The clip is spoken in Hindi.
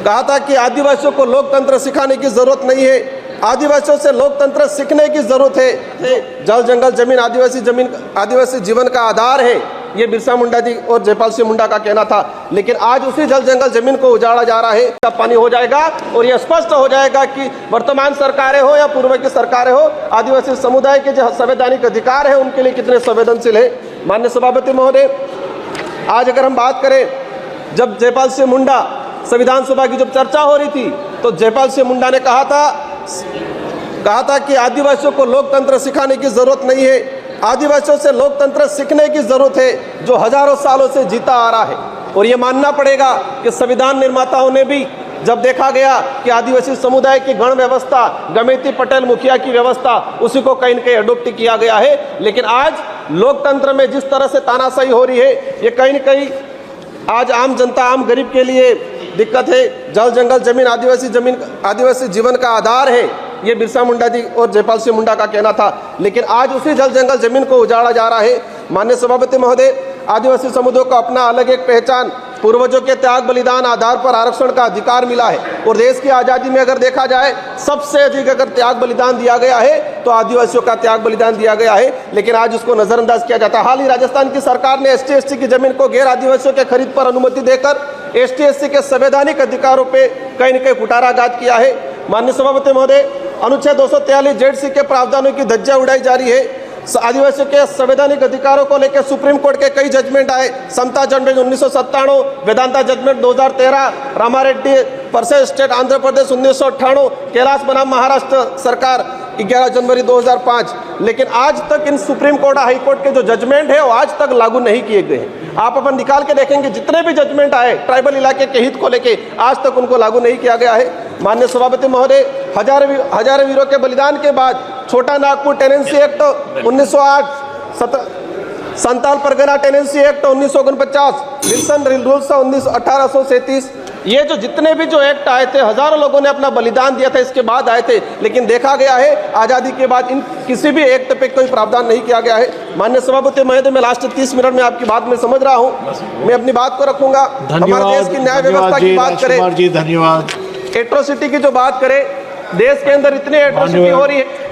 कहा था कि आदिवासियों को लोकतंत्र सिखाने की जरूरत नहीं है, आदिवासियों से लोकतंत्र सीखने की जरूरत है। जल जंगल जमीन आदिवासी जीवन का आधार है, ये बिरसा मुंडा जी और जयपाल सिंह मुंडा का कहना था। लेकिन आज उसी जल जंगल जमीन को उजाड़ा जा रहा है, पानी हो जाएगा और यह स्पष्ट हो जाएगा कि वर्तमान सरकारें हो या पूर्व की सरकारें हो, आदिवासी समुदाय के जो संवैधानिक अधिकार है उनके लिए कितने संवेदनशील है। माननीय सभापति महोदय, आज अगर हम बात करें, जब जयपाल सिंह मुंडा संविधान सभा की जब चर्चा हो रही थी तो जयपाल सिंह मुंडा ने कहा था कि आदिवासियों को लोकतंत्र सिखाने की जरूरत नहीं है, आदिवासियों से लोकतंत्र सीखने की जरूरत है जो हजारों सालों से जीता आ रहा है। और ये मानना पड़ेगा कि संविधान निर्माताओं ने भी जब देखा गया कि आदिवासी समुदाय की गण व्यवस्था, गमेती पटेल मुखिया की व्यवस्था, उसी को कहीं न कहीं अडोप्ट किया गया है। लेकिन आज लोकतंत्र में जिस तरह से तानाशाही हो रही है, ये कहीं न कहीं आज आम जनता, आम गरीब के लिए दिक्कत है। जल जंगल जमीन आदिवासी जीवन का आधार है, ये बिरसा मुंडा जी और जयपाल सिंह मुंडा का कहना था। लेकिन आज उसी जल जंगल जमीन को उजाड़ा जा रहा है। माननीय सभापति महोदय, आदिवासी समुदाय को अपना अलग एक पहचान, पूर्वजों के त्याग बलिदान आधार पर आरक्षण का अधिकार मिला है। और देश की आज़ादी में अगर देखा जाए, सबसे अधिक अगर त्याग बलिदान दिया गया है तो आदिवासियों का त्याग बलिदान दिया गया है। लेकिन आज उसको नजरअंदाज किया जाता है। हाल ही राजस्थान की सरकार ने ST/ST की जमीन को गैर आदिवासियों के खरीद पर अनुमति देकर ST/ST के संवैधानिक अधिकारों पर कहीं न कहीं कुठाराघात किया है। माननीय सभापति महोदय, अनुच्छेद 243 ZC के प्रावधानों की धज्जियां उड़ाई जा रही है। आदिवासियों के संवैधानिक अधिकारों को लेकर सुप्रीम कोर्ट के कई जजमेंट आए। समता जजमेंट 1997, वेदांता जजमेंट 2013, रामारेड्डी परसे स्टेट आंध्र प्रदेश 1998, कैलाश बनाम महाराष्ट्र सरकार 11 जनवरी 2005। लेकिन आज तक इन सुप्रीम कोर्ट, हाई कोर्ट के जो जजमेंट है वो आज तक लागू नहीं किए गए हैं। आप अपन निकाल के देखेंगे, जितने भी जजमेंट आए ट्राइबल इलाके के हित को लेके, आज तक उनको लागू नहीं किया गया है। माननीय सभापति महोदय, हजारों वीरों के बलिदान के बाद Chota Nagpur tenancy act 1908, Santal Pargana tenancy act 1949, Wilson rules 1837, ये जो जितने भी जो एक्ट आए थे, हजारों लोगों ने अपना बलिदान दिया था, इसके बाद आए थे। लेकिन देखा गया है आज़ादी के बाद इन किसी भी एक्ट पे कोई प्रावधान नहीं किया गया है। माननीय सभापति महोदय, मैं लास्ट 30 मिनट में आपकी बात में समझ रहा हूँ, मैं अपनी बात को रखूंगा। हमारे देश की न्याय व्यवस्था की बात करें, धन्यवाद। एट्रोसिटी की जो बात करें, देश के अंदर इतनी एट्रोसिटी हो रही है।